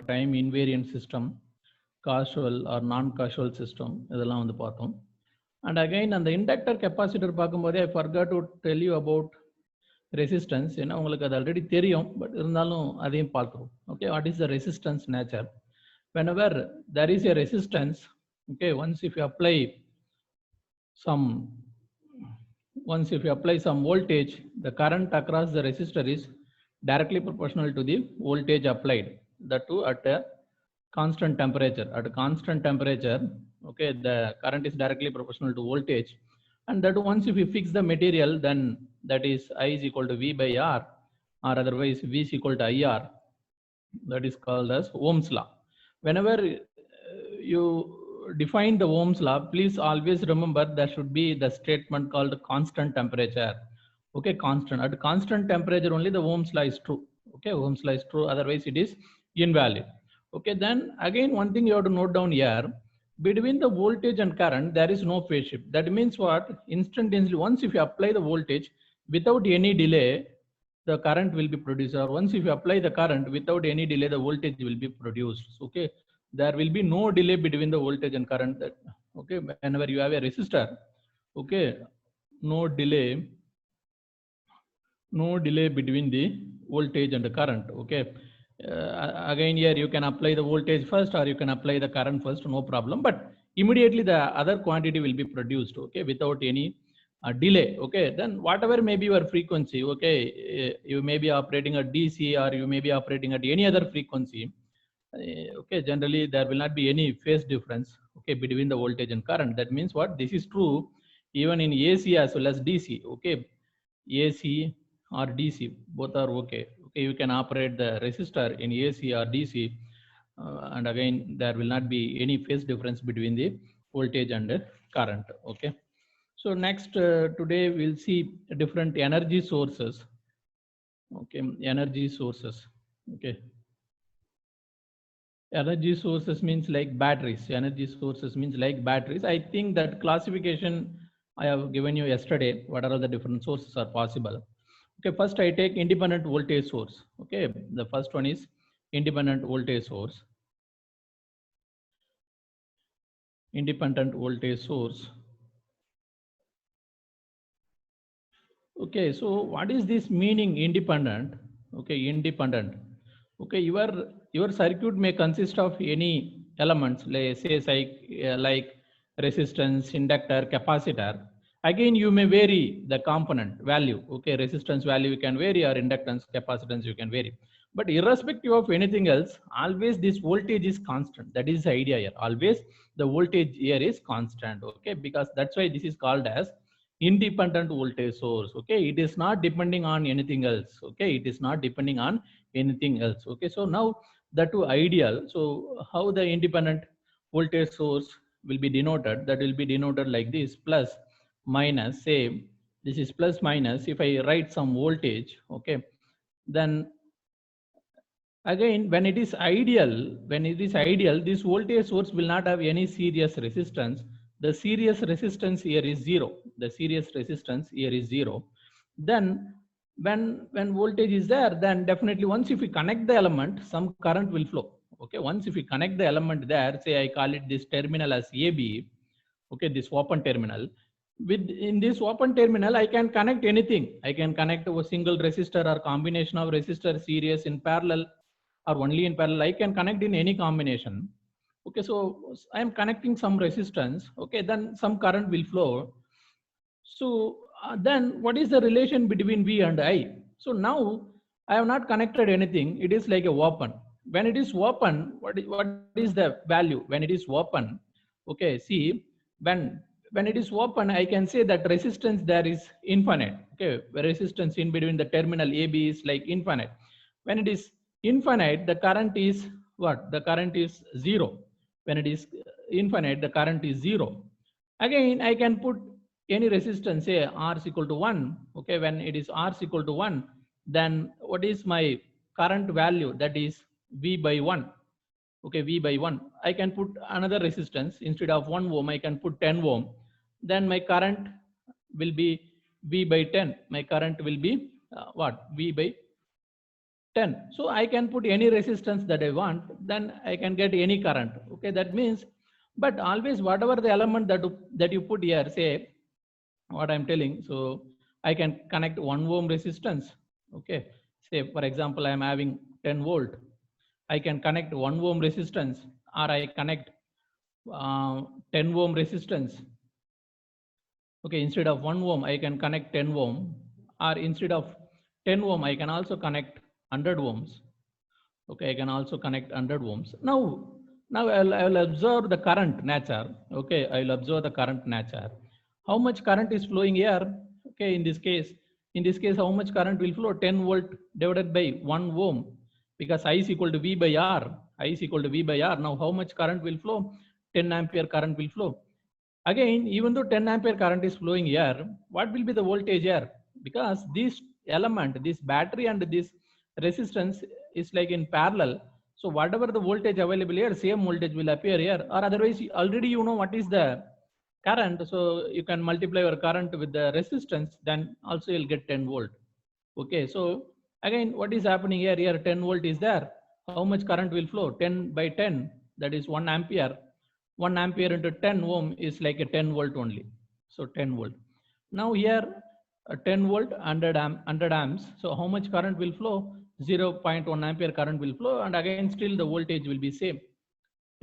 time invariant system, causal or non-causal system இதெல்லாம் வந்து பார்த்தோம். And again அந்த inductor capacitor பார்க்கும்போதே I forgot to tell you about resistance. ஏன்னா உங்களுக்கு அது ஆல்ரெடி தெரியும், பட் இருந்தாலும் அதையும் பார்க்கிறோம். Okay, what is the resistance nature? Whenever there is a resistance, okay, once if you apply some voltage, the current across the resistor is directly proportional to the voltage applied, that too at a constant temperature. At a constant temperature, okay, the current is directly proportional to voltage, and that once if you fix the material, then that is I is equal to V by R, or otherwise V is equal to IR. That is called as Ohm's law. Whenever you define the Ohm's law, please always remember there should be the statement called constant temperature. Okay, constant. At constant temperature only the Ohm's law is true. Okay, Ohm's law is true, otherwise it is invalid. Okay, then again one thing you have to note down here, between the voltage and current there is no phase shift. That means what? Instantaneously, once if you apply the voltage without any delay, the current will be produced, or once if you apply the current without any delay, the voltage will be produced. Okay, there will be no delay between the voltage and current. That, okay, whenever you have a resistor, okay, no delay between the voltage and the current. Okay, again here you can apply the voltage first or you can apply the current first, no problem, but immediately the other quantity will be produced, okay, without any delay. Okay, then whatever may be your frequency, okay, you may be operating at DC or you may be operating at any other frequency, okay, generally there will not be any phase difference, okay, between the voltage and current. That means what? This is true even in AC as well as DC. Okay, AC or DC, both are okay. Okay, you can operate the resistor in AC or DC, and again there will not be any phase difference between the voltage and the current. Okay, so next today we'll see different energy sources. Okay, energy sources. Okay, energy sources means like batteries. Energy sources means like batteries. I think that classification I have given you yesterday, what are all the different sources are possible. Okay, first I take independent voltage source. Okay, the first one is independent voltage source. Independent voltage source. Okay, so what is this meaning independent? Okay, independent. Okay, your circuit may consist of any elements, like say like resistance, inductor, capacitor. Again, you may vary the component value. Okay, resistance value you can vary, or inductance, capacitance you can vary. But irrespective of anything else, always this voltage is constant. That is the idea here. Always the voltage here is constant. Okay, because that's why this is called as independent voltage source. Okay, it is not depending on anything else. Okay, it is not depending on anything else. Okay, so now that to ideal. So how the independent voltage source will be denoted? That will be denoted like this: plus minus. Say this is plus minus. If I write some voltage, okay, then again when it is ideal, this voltage source will not have any series resistance. The series resistance here is 0. The series resistance here is 0. Then when voltage is there, then definitely once if we connect the element, some current will flow. Okay, once if we connect the element there, say I call it this terminal as AB. Okay, this open terminal. In this open terminal, I can connect anything. I can connect to a single resistor or combination of resistor, series, in parallel, or only in parallel. I can connect in any combination. Okay, so I am connecting some resistance. Okay, then some current will flow. So then what is the relation between V and I? So now I have not connected anything. It is like a open. When it is open, what is the value? When it is open, okay, see, when it is open, I can say that resistance there is infinite. Okay, resistance in between the terminal AB is like infinite. When it is infinite, the current is what? The current is 0. When it is infinite, the current is 0. Again, I can put any resistance, say R is equal to 1. Okay, when it is R is equal to 1, then what is my current value? That is V by 1. Okay, V by 1. I can put another resistance. Instead of 1 ohm, I can put 10 ohm. Then my current will be V by 10. My current will be what? V by 10. So I can put any resistance that I want, then I can get any current. Okay, that means, but always whatever the element that you put here, say what I'm telling. So I can connect 1 ohm resistance. Okay, say for example, I'm having 10 volt. I can connect 1 ohm resistance, or I connect 10 ohm resistance. Okay, instead of 1 ohm, I can connect 10 ohm, or instead of 10 ohm, I can also connect 100 ohms. Okay, I can also connect 100 ohms. Now I'll observe the current nature. Okay, I'll observe the current nature. How much current is flowing here? Okay, in this case, how much current will flow? 10 volt divided by 1 ohm, because I is equal to V by R. I is equal to V by R. Now, how much current will flow? 10 ampere current will flow. Again, even though 10 ampere current is flowing here, what will be the voltage here? Because this element, this battery and this resistance is like in parallel. So whatever the voltage available here, same voltage will appear here, or otherwise already you know what is the current. So you can multiply your current with the resistance, then also you'll get 10 volt. Okay, so again, what is happening here? Here 10 volt is there. How much current will flow? 10 by 10, that is 1 ampere. 1 ampere into 10 ohm is like a 10 volt only. So 10 volt. Now here 10 volt, 100 amps. So how much current will flow? 0.1 ampere current will flow, and again still the voltage will be same.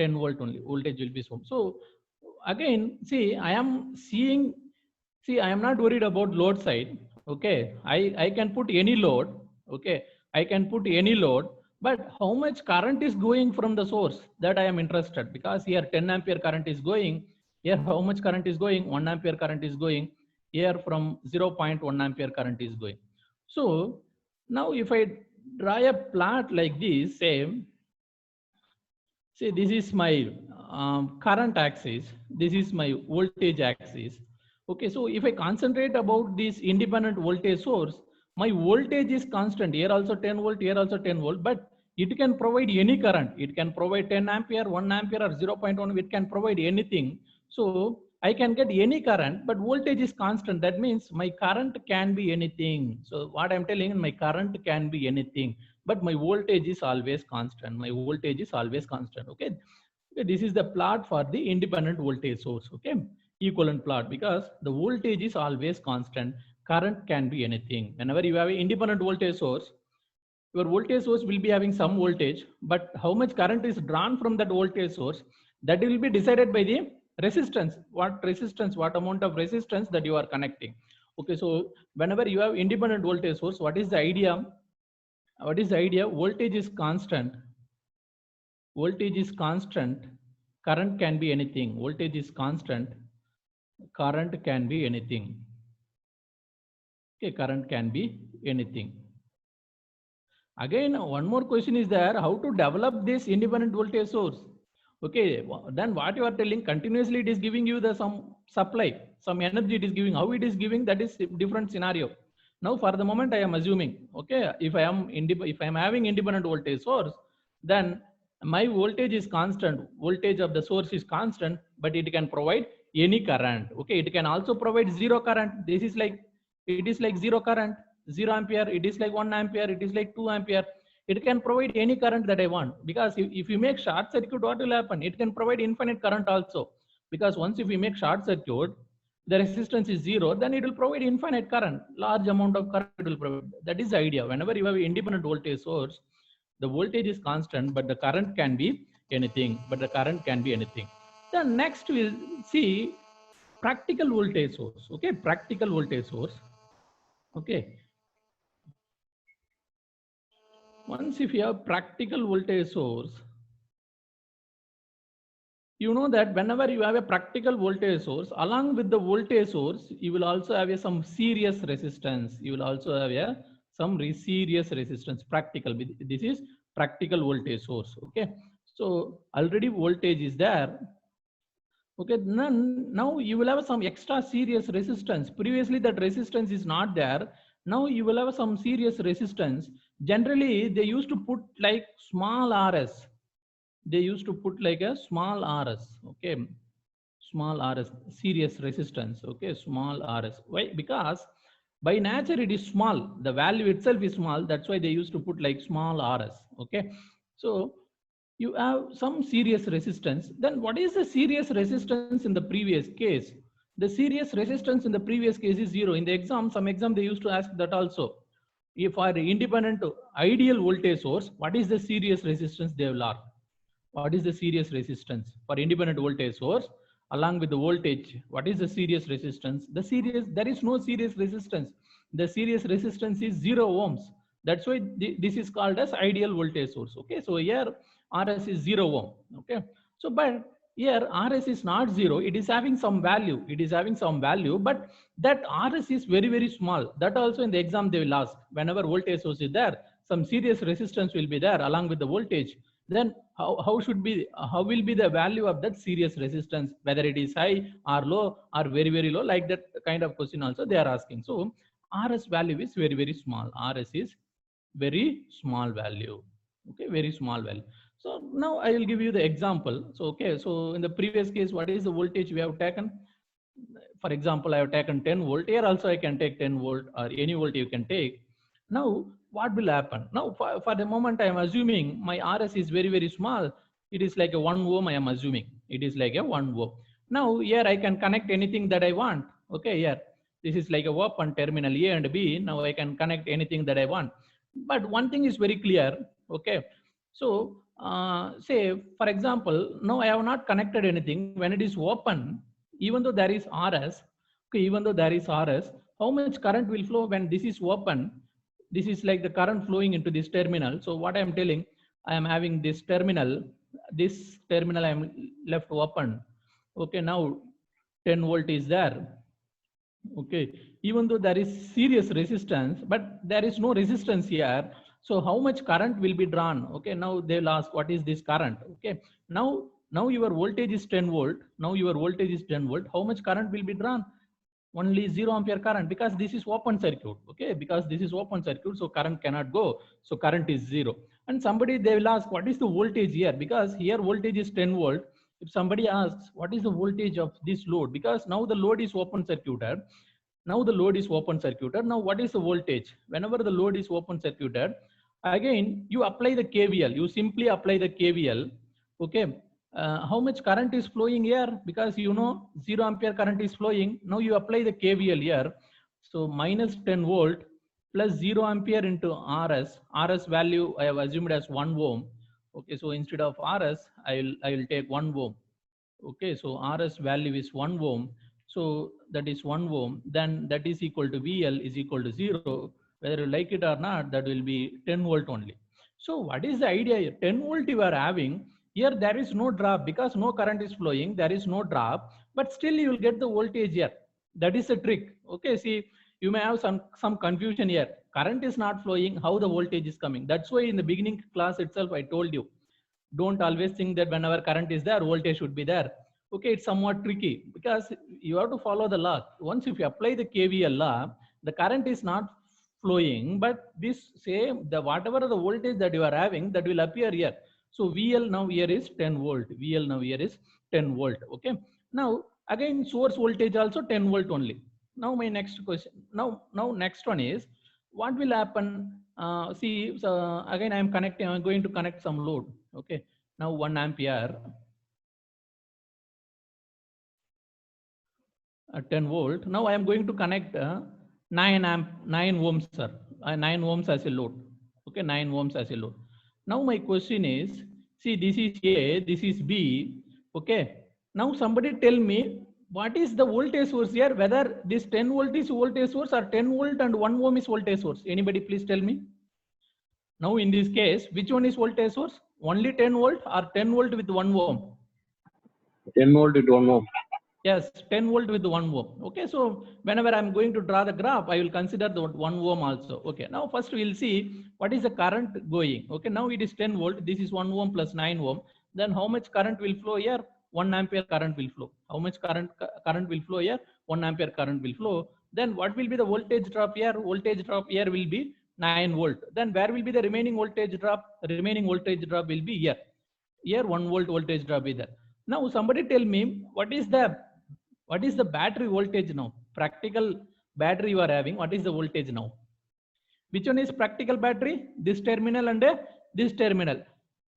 10 volt only. Voltage will be same. So again, see, I am not worried about load side. Okay, I can put any load. Okay, I can put any load, but how much current is going from the source, that I am interested, because here 10 ampere current is going. Here how much current is going? 1 ampere current is going. Here from 0.1 ampere current is going. So now if I draw a plot like this, say this is my current axis, this is my voltage axis. Okay, so if I concentrate about this independent voltage source, my voltage is constant. Here also 10 volt, here also 10 volt, but it can provide any current. It can provide 10 ampere, 1 ampere, or 0.1. It can provide anything. So I can get any current, but voltage is constant. That means my current can be anything. So what I'm telling, my current can be anything, but my voltage is always constant. My voltage is always constant. Okay, this is the plot for the independent voltage source. Okay, equivalent plot, because the voltage is always constant. Current can be anything. Whenever you have an independent voltage source, your voltage source will be having some voltage, but how much current is drawn from that voltage source, that will be decided by the resistance. What amount of resistance that you are connecting. Okay, so whenever you have independent voltage source, what is the idea? Voltage is constant. Voltage is constant. Current can be anything. Voltage is constant. Current can be anything. Okay, current can be anything. Again, one more question is there: how to develop this independent voltage source? Okay, then what you are telling, continuously it is giving you the some supply, some energy it is giving. How it is giving, that is different scenario. Now for the moment I am assuming, okay, if I am having independent voltage source, then my voltage is constant. Voltage of the source is constant, but it can provide any current. Okay, it can also provide zero current. This is like, it is like zero current, 0 ampere. It is like 1 ampere. It is like 2 ampere. It can provide any current that I want, because if you make short circuit, what will happen? It can provide infinite current also, because once if we make short circuit, the resistance is zero, then it will provide infinite current, large amount of current it will provide. That is the idea. Whenever you have an independent voltage source, the voltage is constant, but the current can be anything. Then next we'll see practical voltage source. Okay, practical voltage source. Okay. Once if you have practical voltage source, you know that whenever you have a practical voltage source, along with the voltage source, you will also have some series resistance. You will also have some series resistance. Practical. This is practical voltage source. Okay. So already voltage is there. Okay. Now you will have some extra series resistance. Previously that resistance is not there. Now you will have some series resistance. Generally they used to put like small RS. They used to put like a small RS. Okay, small RS, series resistance. Okay, small RS. Why? Because By nature, it is small. The value itself is small. That's why they used to put like small RS. Okay. So you have some series resistance. Then what is the series resistance in the previous case? The series resistance in the previous case is 0. In the exam, some exam they used to ask that also. If for independent ideal voltage source, what is the series resistance they will ask? What is the series resistance for independent voltage source along with the voltage? What is the series resistance? The series, there is no series resistance. The series resistance is 0 ohms. That's why this is called as ideal voltage source. Okay, so here RS is 0 ohm. Okay, so but here RS is not 0. It is having some value. It is having some value, but that RS is very small. That also in the exam they will ask. Whenever voltage source is there, some series resistance will be there along with the voltage. Then how will be the value of that series resistance, whether it is high or low or very low, like that kind of question also they are asking. So RS value is very small. RS is very small value. Okay, very small value. So now I will give you the example. So okay, so in the previous case, what is the voltage we have taken? For example, I have taken 10 volt. Here also I can take 10 volt or any volt you can take. Now what will happen? Now for the moment I am assuming my RS is very small. It is like a 1 ohm. I am assuming it is like a 1 ohm. Now here I can connect anything that I want. Okay, here this is like a open terminal A and B. Now I can connect anything that I want. But one thing is very clear. Okay, so say for example, now I have not connected anything. When it is open, even though there is RS, okay, even though there is RS, how much current will flow when this is open? This is like the current flowing into this terminal. So what I am telling, I am having this terminal I am left open. Okay, now 10 volt is there. Okay, even though there is series resistance, but there is no resistance here. So how much current will be drawn? Okay, now they'll ask what is this current? Okay, now your voltage is 10 volt. Now your voltage is 10 volt. How much current will be drawn? Only 0 ampere current, because this is open circuit. Okay, because this is open circuit, so current cannot go. So current is 0. And somebody they will ask what is the voltage here, because here voltage is 10 volt. If somebody asks what is the voltage of this load, because now the load is open circuited. Now the load is open circuited. Now what is the voltage? Whenever the load is open circuited, again you apply the KVL. You simply apply the KVL. Okay, how much current is flowing here? Because you know 0 ampere current is flowing. Now you apply the KVL here. So minus 10 volt plus 0 ampere into RS. RS value I have assumed as 1 ohm. Okay, so instead of RS, I will take 1 ohm. Okay, so RS value is 1 ohm. So that is 1 ohm. Then that is equal to VL is equal to 0. Whether you like it or not, that will be 10 volt only. So what is the idea here? 10 volt you are having. Here there is no drop because no current is flowing. There is no drop, but still you will get the voltage here. That is the trick. Okay, see, you may have some confusion here. Current is not flowing. How the voltage is coming? That's why in the beginning class itself I told you, don't always think that whenever current is there, voltage should be there. Okay, it's somewhat tricky because you have to follow the law. Once if you apply the KVL law, the current is not flowing, but this same, the whatever the voltage that you are having, that will appear here. So VL now here is 10 volt. VL now here is 10 volt. Okay. Now again source voltage also 10 volt only. Now my next question. Now next one is what will happen? See, so again I'm connecting. I'm going to connect some load. Okay. Now 1 ampere. 10 volt. Now I am going to connect 9 ohms, sir. 9 ohms as a load. Okay, 9 ohms as a load. Now my question is, see, this is A, this is B. Okay. Now somebody tell me what is the voltage source here, whether this 10 volt is voltage source or 10 volt and 1 ohm is voltage source. Anybody please tell me. Now in this case, which one is voltage source? Only 10 volt or 10 volt with 1 ohm? 10 volt with 1 ohm. Yes, 10 volt with 1 ohm. Okay, so whenever I'm going to draw the graph, I will consider the 1 ohm also. Okay, now first we'll see what is the current going. Okay, now it is 10 volt. This is 1 ohm plus 9 ohm. Then how much current will flow here? 1 ampere current will flow. How much current will flow here? 1 ampere current will flow. Then what will be the voltage drop here? Voltage drop here will be 9 volt. Then where will be the remaining voltage drop? The remaining voltage drop will be here. Here 1 volt voltage drop is there. Now somebody tell me what is the battery voltage now? Practical battery you are having, what is the voltage now? Which one is practical battery? This terminal and this terminal.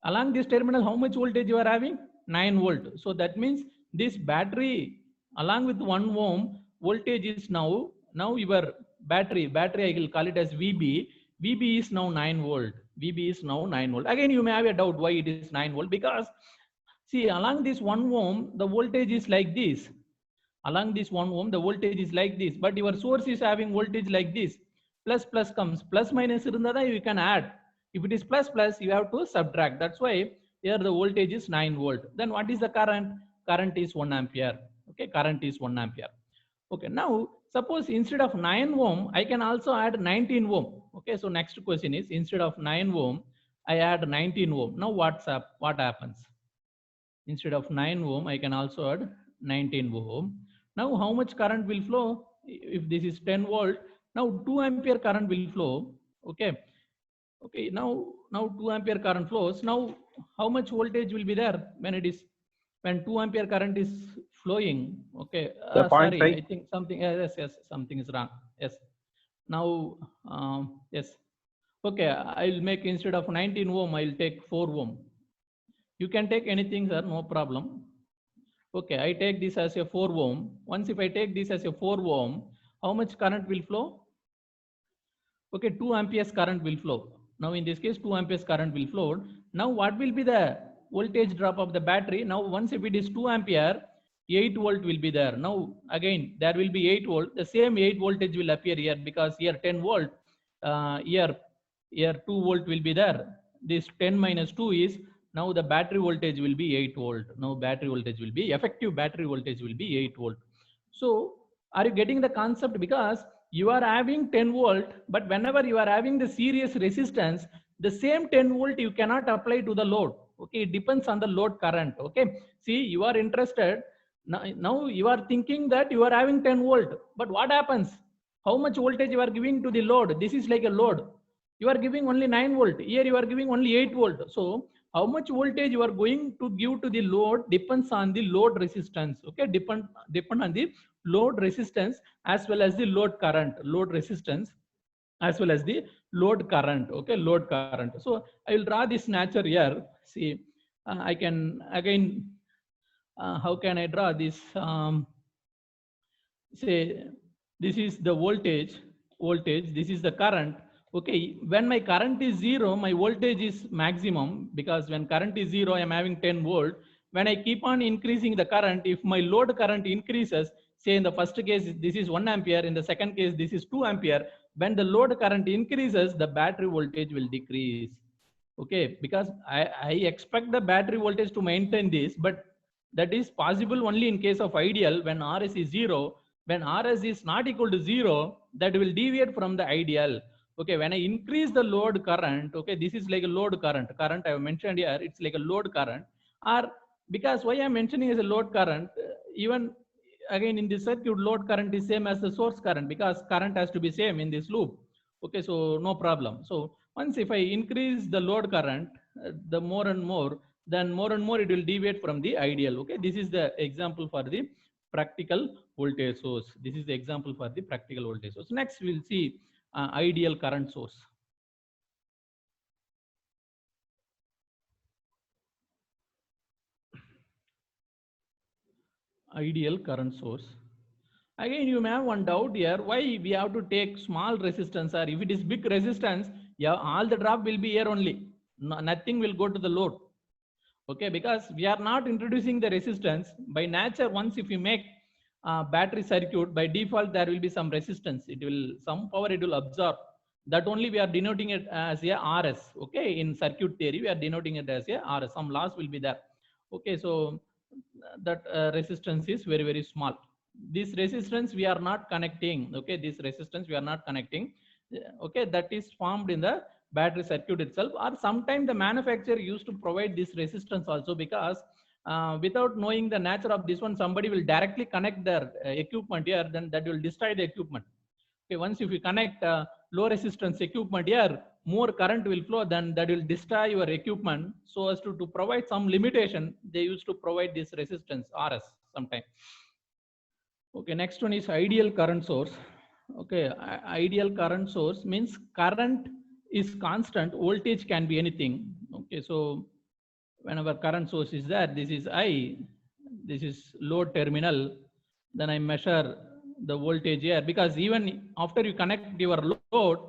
Along this terminal, how much voltage you are having? 9 volt. So that means this battery along with 1 ohm voltage is now your battery I will call it as VB. VB is now 9 volt. VB is now 9 volt. Again, you may have a doubt why it is 9 volt, because see, along this 1 ohm, the voltage is like this. Along this 1 ohm, the voltage is like this, but your source is having voltage like this. Plus comes, plus minus irundada you can add. If it is plus, you have to subtract. That's why here the voltage is 9 volt. Then what is the current? Current is 1 ampere. Okay, current is 1 ampere. Okay, now suppose instead of 9 ohm, I can also add 19 ohm. Okay, so next question is, instead of 9 ohm, I add 19 ohm. Now what happens? Instead of 9 ohm, I can also add 19 ohm. Now how much current will flow? If this is 10 volt, now 2 ampere current will flow. Okay. Okay, now 2 ampere current flows. Now how much voltage will be there when 2 ampere current is flowing? Okay, sorry, 0.5. I think something, yes, something is wrong. Yes. Now, yes. Okay, I'll make, instead of 19 ohm, I'll take 4 ohm. You can take anything, sir, no problem. Okay, I take this as a 4 ohm. Once if I take this as a 4 ohm, how much current will flow? Okay, 2 amperes current will flow. Now in this case, 2 amperes current will flow. Now what will be the voltage drop of the battery? Now once if it is 2 ampere, 8 volt will be there. Now again, there will be 8 volt. The same 8 voltage will appear here, because here 10 volt, here 2 volt will be there. This 10 minus 2 is, now the battery voltage will be 8 volt. Now battery voltage will be, effective battery voltage will be 8 volt. So are you getting the concept? Because you are having 10 volt, but whenever you are having the series resistance, the same 10 volt you cannot apply to the load. Okay, it depends on the load current. Okay, see, you are interested. Now you are thinking that you are having 10 volt, but what happens? How much voltage you are giving to the load? This is like a load. You are giving only 9 volt. Here you are giving only 8 volt. So how much voltage you are going to give to the load depends on the load resistance. Okay, depend on the load resistance as well as the load current, load resistance as well as the load current. Okay, load current. So I will draw this nature here. See, I can again, how can I draw this? Say this is the voltage, this is the current. Okay, when my current is 0, my voltage is maximum, because when current is 0, I am having 10 volt. When I keep on increasing the current, if my load current increases, say in the first case this is 1 ampere, in the second case this is 2 ampere, when the load current increases, the battery voltage will decrease. Okay, because I expect the battery voltage to maintain this, but that is possible only in case of ideal. When RS is 0, when RS is not equal to 0, that will deviate from the ideal. Okay, when I increase the load current, okay, this is like a load current. Current I have mentioned here, it's like a load current. Or because why I'm mentioning as a load current, even again in this circuit, load current is same as the source current, because current has to be same in this loop. Okay, so no problem. So once if I increase the load current, the more and more, then more and more it will deviate from the ideal. Okay, this is the example for the practical voltage source. This is the example for the practical voltage source. Next we'll see ideal current source. Ideal current source. Again, you may have one doubt here, why we have to take small resistance, or if it is big resistance, yeah, all the drop will be here only. No, nothing will go to the load. Okay, because we are not introducing the resistance. By nature, once if you make battery circuit, by default there will be some resistance. It will, some power it will absorb. That only we are denoting it as a RS. Okay, in circuit theory we are denoting it as a RS. Some loss will be there. Okay, so that resistance is very, very small. This resistance we are not connecting. Okay, this resistance we are not connecting. Okay, that is formed in the battery circuit itself, or sometimes the manufacturer used to provide this resistance also, because without knowing the nature of this one, somebody will directly connect their equipment here, then that will destroy the equipment. Okay, once if you connect low resistance equipment here, more current will flow, then that will destroy your equipment. So as to provide some limitation, they used to provide this resistance RS sometimes. Okay, next one is ideal current source. Okay, ideal current source means current is constant, voltage can be anything. Okay, so whenever current source is there, this is I, this is load terminal, then I measure the voltage here, because even after you connect your load,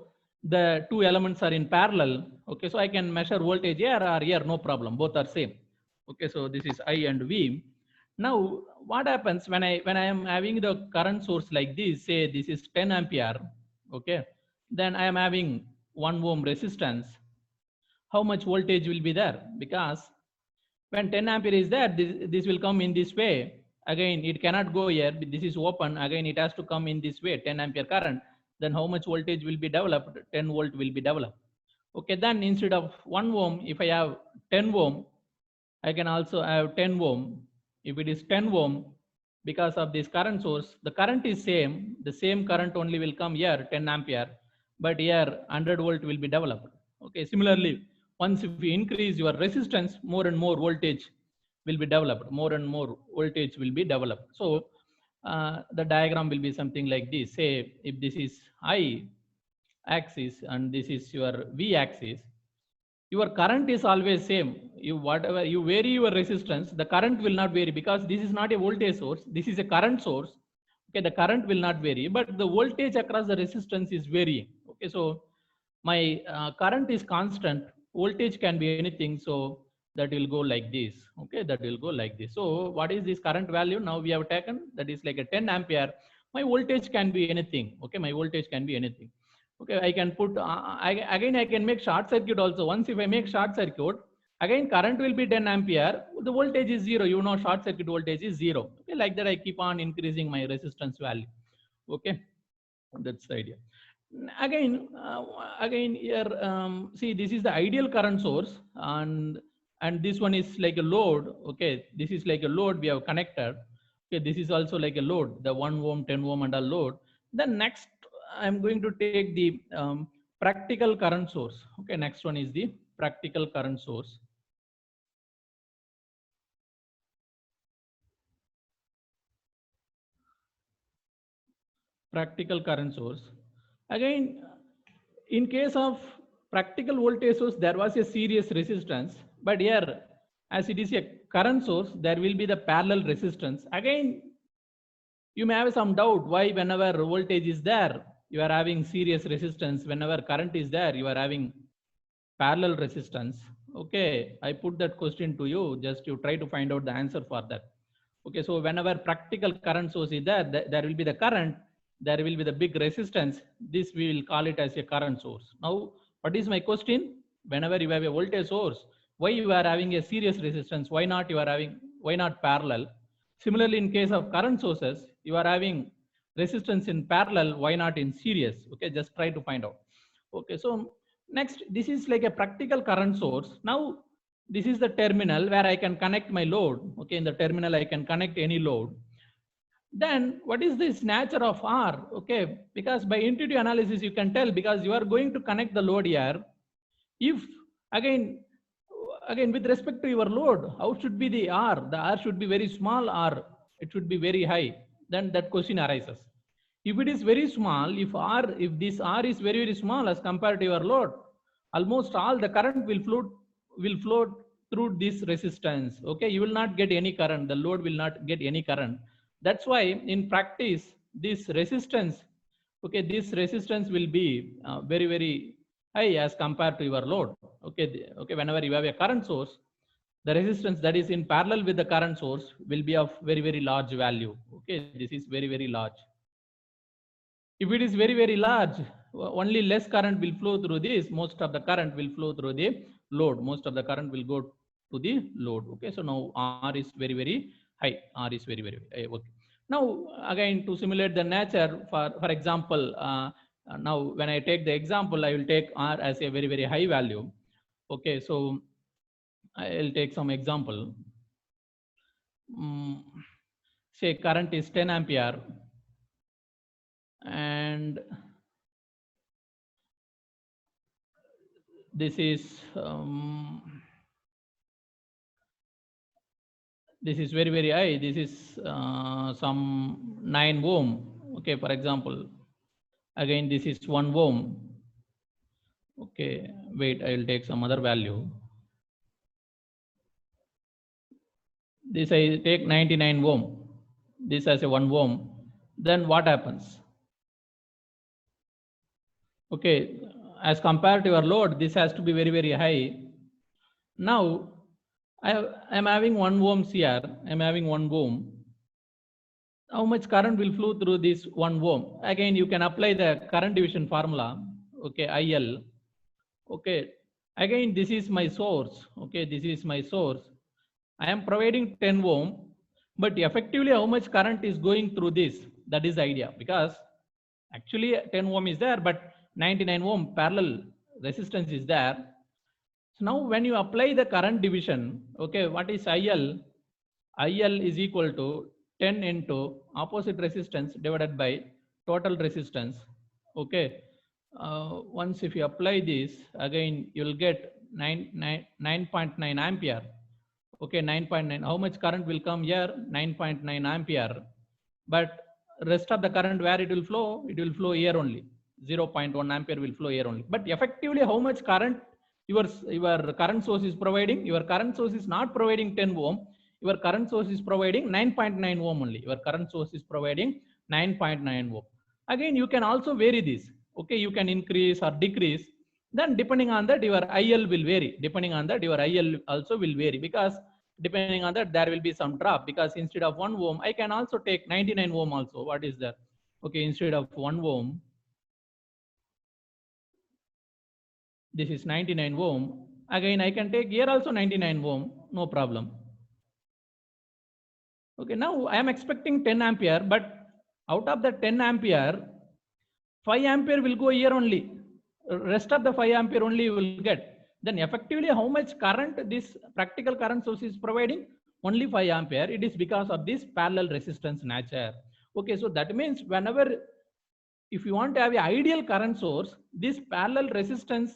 the two elements are in parallel. Okay, so I can measure voltage here or here, no problem, both are same. Okay, so this is I and V. Now, what happens when I am having the current source like this, say this is 10 ampere, okay, then I am having 1 ohm resistance. How much voltage will be there? Because when 10 ampere is there, this will come in this way. Again, it cannot go here. This is open. Again, it has to come in this way, 10 ampere current. Then how much voltage will be developed? 10 volt will be developed. Okay, then instead of 1 ohm, if I have 10 ohm, I can also have 10 ohm. If it is 10 ohm, because of this current source, the current is same. The same current only will come here, 10 ampere, but here 100 volt will be developed. Okay, similarly, once if you increase your resistance, more and more voltage will be developed. More and more voltage will be developed. So the diagram will be something like this. Say if this is I axis and this is your V axis, your current is always same. You whatever you vary your resistance, the current will not vary, because this is not a voltage source, this is a current source. Okay, the current will not vary, but the voltage across the resistance is varying. Okay, so my current is constant, voltage can be anything, so that will go like this. Okay, that will go like this. So what is this current value now we have taken? That is like a 10 ampere. My voltage can be anything. Okay, my voltage can be anything. Okay, I can put again I can make short circuit also. Once if I make short circuit, again current will be 10 ampere, the voltage is zero. You know, short circuit voltage is zero. Okay, like that I keep on increasing my resistance value. Okay, that's the idea. Again here, see, this is the ideal current source, and this one is like a load. Okay, this is like a load we have connected. Okay, this is also like a load, the 1 ohm, 10 ohm and a load. Then next I'm going to take the practical current source. Okay, next one is the practical current source. Practical current source. Again, in case of practical voltage source, there was a series resistance, but here, as it is a current source, there will be the parallel resistance. Again, you may have some doubt why whenever voltage is there, you are having series resistance. Whenever current is there, you are having parallel resistance. Okay, I put that question to you, just you try to find out the answer for that. Okay, so whenever practical current source is there, there will be the current, there will be the big resistance. This we will call it as a current source. Now, what is my question? Whenever you have a voltage source, why you are having a series resistance? Why not you are having, why not parallel? Similarly, in case of current sources, you are having resistance in parallel, why not in series? Okay, just try to find out. Okay, so next, this is like a practical current source. Now, this is the terminal where I can connect my load. Okay, in the terminal, I can connect any load. Then what is this nature of R? Okay, because by intuitive analysis, you can tell, because you are going to connect the load here. If again, again with respect to your load, how should be the R? The R should be very small or it should be very high. Then that question arises. If it is very small, if this R is very, very small as compared to your load, almost all the current will flow through this resistance. Okay, you will not get any current. The load will not get any current. That's why in practice, this resistance, okay, this resistance will be very, very high as compared to your load. Okay, okay, whenever you have a current source, the resistance that is in parallel with the current source will be of very, very large value. Okay, this is very, very large. If it is very, very large, only less current will flow through this. Most of the current will flow through the load. Most of the current will go to the load. Okay, so now R is very, very high. R is very, very high. Okay. Now, again, to simulate the nature, for example, now when I take the example, I will take R as a very, very high value. Okay, so I'll take some example. Say current is 10 ampere and this is very, very high. This is some 9 ohm. Okay, for example, Again, this is 1 ohm. Okay, wait, I will take some other value. This I take 99 ohm. This as a 1 ohm. Then what happens? Okay, as compared to your load, this has to be very, very high. Now, I am having 1 ohm here. I am having 1 ohm. How much current will flow through this 1 ohm? Again, you can apply the current division formula. Okay, IL. Okay, again, this is my source. Okay, this is my source. I am providing 10 ohm, but effectively how much current is going through this? That is the idea, because actually 10 ohm is there, but 99 ohm parallel resistance is there. So now when you apply the current division, okay, what is IL? IL is equal to 10 into opposite resistance divided by total resistance. Okay. Once if you apply this, again, you will get 9.9 ampere. Okay, 9.9. How much current will come here? 9.9 ampere. But rest of the current where it will flow? It will flow here only. 0.1 ampere will flow here only. But effectively, how much current your current source is providing? Your current source is not providing 10 ohm. Your current source is providing 9.9 ohm only. Your current source is providing 9.9 ohm. Again, you can also vary this. Okay, you can increase or decrease. Then depending on that, your IL will vary. Depending on that, your IL also will vary, because depending on that, there will be some drop, because instead of 1 ohm, I can also take 99 ohm also. What is that? Okay, instead of 1 ohm, this is 99 ohm. Again, I can take here also 99 ohm, no problem. Okay, now I am expecting 10 ampere, but out of the 10 ampere, 5 ampere will go here only. Rest of the 5 ampere only you will get. Then effectively, how much current this practical current source is providing? Only 5 ampere. It is because of this parallel resistance nature. Okay, so that means whenever, if you want to have an ideal current source, this parallel resistance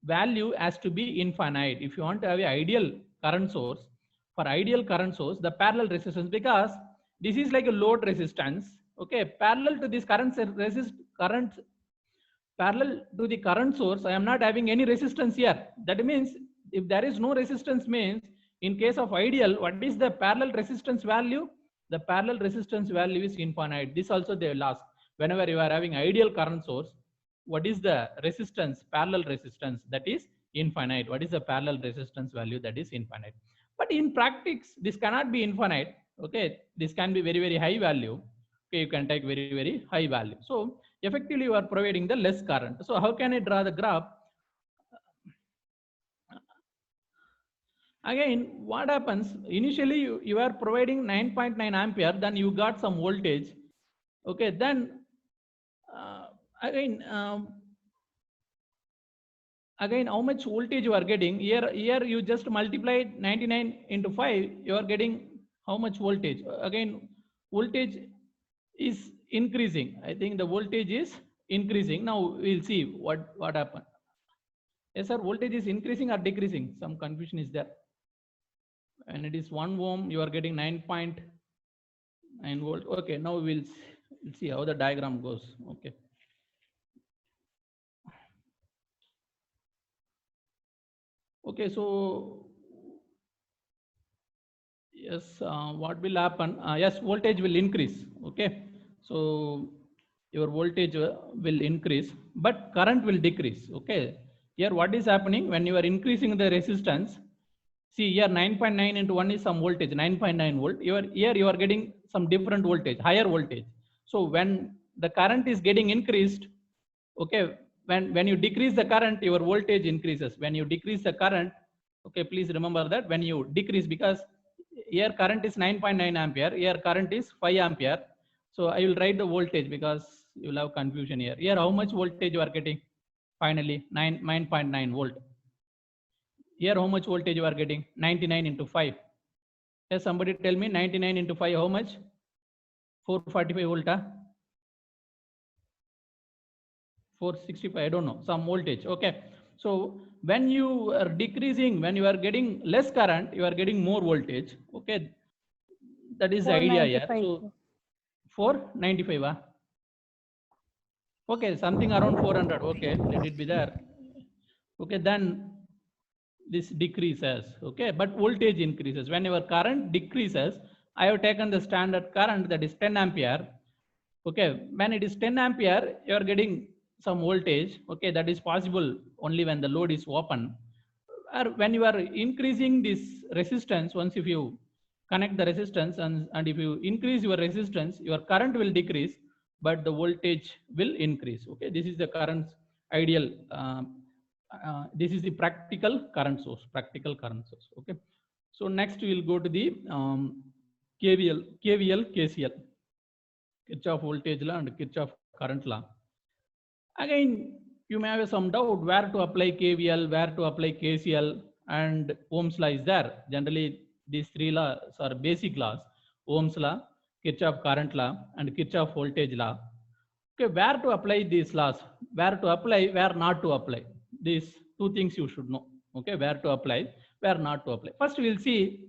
value has to be infinite. If you want to have an ideal current source, for ideal current source, the parallel resistance, because this is like a load resistance. Okay, parallel to this current parallel to the current source, I am not having any resistance here. That means if there is no resistance, means in case of ideal, what is the parallel resistance value? The parallel resistance value is infinite. This also they will ask. Whenever you are having ideal current source, what is the resistance, parallel resistance? That is infinite. What is the parallel resistance value? That is infinite. But in practice, this cannot be infinite. Okay, this can be very, very high value. Okay, you can take very, very high value. So effectively you are providing the less current. So how can I draw the graph? Again, what happens? Initially you are providing 9.9 ampere, then you got some voltage. Okay, then again how much voltage you are getting? Here you just multiplied 99 into 5, you are getting how much voltage? Again, voltage is increasing. I think the voltage is increasing. Now we'll see what happened. Yes, sir, voltage is increasing or decreasing? Some confusion is there. And it is 1 ohm, you are getting 9.9 volt. Okay, now we'll see how the diagram goes. Okay. Okay, so yes, what will happen? Yes, voltage will increase. Okay, so your voltage will increase, but current will decrease. Okay, here what is happening when you are increasing the resistance? See here 9.9 into 1 is some voltage, 9.9 volt. Here you are getting some different voltage, higher voltage. So when the current is getting increased, okay, when you decrease the current, your voltage increases. When you decrease the current, okay, please remember that when you decrease, because here current is 9.9 ampere, here current is 5 ampere. So I will write the voltage because you will have confusion here. Here how much voltage you are getting? Finally 9.9 volt. Here how much voltage you are getting? 99 into 5. Yes, somebody tell me 99 into 5 how much? 445 volt. 465, I don't know, some voltage. Okay, so when you are decreasing, when you are getting less current, you are getting more voltage. Okay, that is the idea here. So 495. Okay, something around 400. Okay, let it be there. Okay, then this decreases. Okay, but voltage increases. When your current decreases, I have taken the standard current, that is 10 ampere. Okay, when it is 10 ampere, you are getting some voltage. Okay, that is possible only when the load is open, or when you are increasing this resistance. Once if you connect the resistance, and if you increase your resistance, your current will decrease, but the voltage will increase. Okay, this is the current ideal. This is the practical current source. Practical current source. Okay, so next we will go to the KVL, KCL, Kirchhoff voltage law and Kirchhoff current law. Again, you may have some doubt where to apply KVL, where to apply KCL, and Ohm's law is there. Generally, these three laws are basic laws: Ohm's law, Kirchhoff current law, and Kirchhoff voltage law. Okay, where to apply these laws, where to apply, where not to apply. These two things you should know. Okay, where to apply, where not to apply. First, we'll see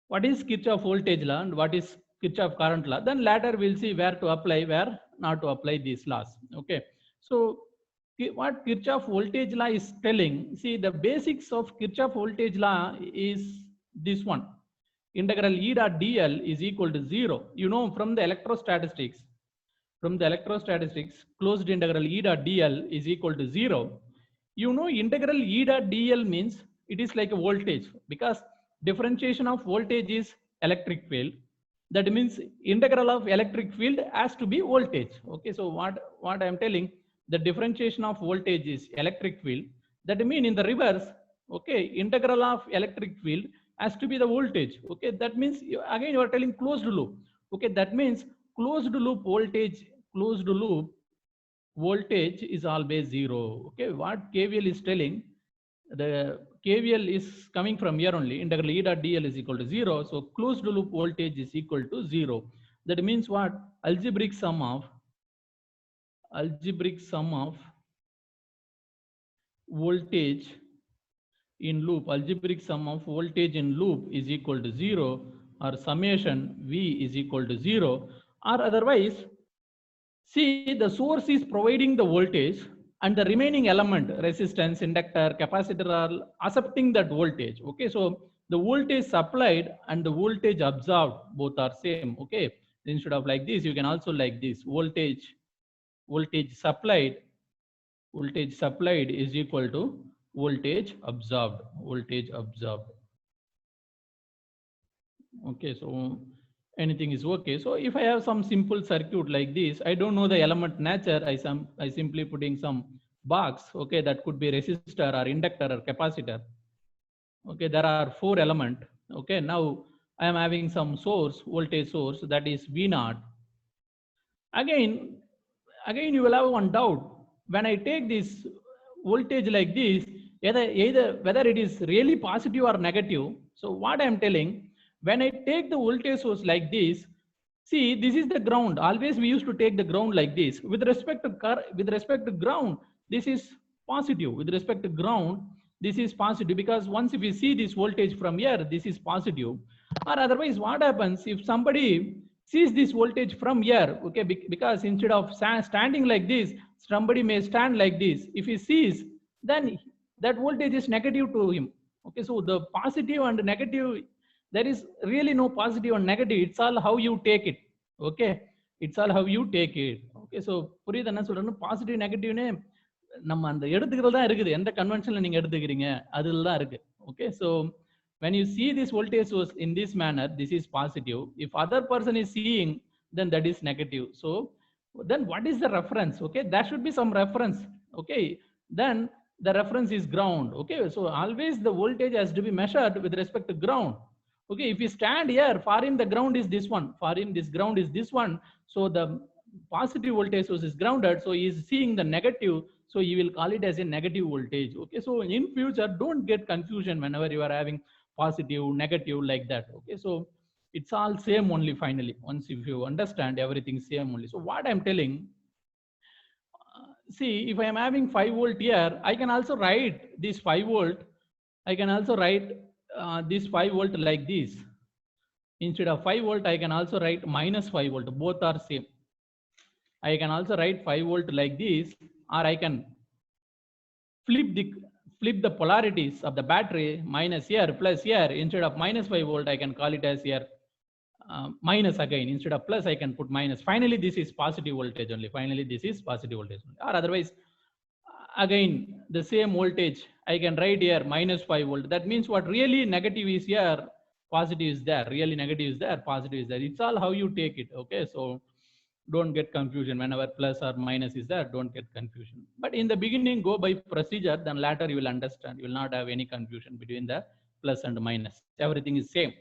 what is Kirchhoff voltage law and what is Kirchhoff current law. Then later we'll see where to apply, where not to apply these laws. Okay, so what Kirchhoff voltage law is telling, see, the basics of Kirchhoff voltage law is this one: integral E dot dl is equal to 0. You know, from the electrostatistics, closed integral E dot dl is equal to 0. You know, integral E dot dl means it is like a voltage, because differentiation of voltage is electric field. That means integral of electric field has to be voltage. Okay, so what I am telling, the differentiation of voltage is electric field. That means in the reverse, okay, integral of electric field has to be the voltage. Okay, that means again you are telling closed loop. Okay, that means closed loop voltage is always 0. Okay, what KVL is telling, the KVL is coming from here only. Integral E dot dl is equal to 0. So closed loop voltage is equal to 0. That means what? Algebraic sum of voltage in loop. Algebraic sum of voltage in loop is equal to 0, or summation V is equal to 0, or otherwise, see, the source is providing the voltage and the remaining element, resistance, inductor, capacitor, are accepting that voltage. Okay, so the voltage supplied and the voltage absorbed both are same. Okay, instead of like this, you can also like this: voltage supplied is equal to voltage absorbed. Okay, so anything is okay. So if I have some simple circuit like this, I don't know the element nature, I simply putting some box. Okay, that could be resistor or inductor or capacitor. Okay, there are 4 elements. Okay, now I am having some source, voltage source, that is V0. Again you will have one doubt. When I take this voltage like this, either whether it is really positive or negative. So what I am telling, when I take the voltage source like this, see, this is the ground. Always we used to take the ground like this. With respect to ground, this is positive. With respect to ground, this is positive, because once if you see this voltage from here, this is positive. Or otherwise, what happens if somebody sees this voltage from here? Okay, because instead of standing like this, somebody may stand like this. If he sees, then that voltage is negative to him. Okay, so the positive and negative, there is really no positive and negative. It's all how you take it. Okay, it's all how you take it. Okay, so புரியுது என்ன சொல்றேன்னு? Positive நெகட்டிவ்னே நம்ம அந்த எடுத்துக்கிறது தான் இருக்குது. எந்த கன்வென்ஷன்ல நீங்க எடுத்துக்கிறீங்க அதுல தான் இருக்கு. Okay, so when you see this voltage source in this manner, this is positive. If other person is seeing, then that is negative. So then what is the reference? Okay, there should be some reference. Okay, then the reference is ground. Okay, so always the voltage has to be measured with respect to ground. Okay, if you stand here, far in the ground is this one, far in this ground is this one. So the positive voltage source is grounded, so he is seeing the negative, so you will call it as a negative voltage. Okay, so in future, don't get confusion whenever you are having positive, negative like that. Okay, so it's all same only finally. Once if you understand, everything same only. So what I'm telling, see, if I am having 5 volt here, I can also write this 5 volt. I can also write this 5 volt like this. Instead of 5 volt, I can also write minus 5 volt. Both are same. I can also write 5 volt like this, or I can flip the polarities of the battery, minus here plus here. Instead of minus 5 volt, I can call it as here minus again. Instead of plus, I can put minus. Finally, this is positive voltage only. Finally, this is positive voltage only. Or otherwise, again, the same voltage, I can write here minus 5 volt. That means what really negative is here, positive is there. Really negative is there, positive is there. It's all how you take it. Okay, so don't get confusion. Whenever plus or minus is there, don't get confusion. But in the beginning, go by procedure, then later you will understand. You will not have any confusion between the plus and minus. Everything is same.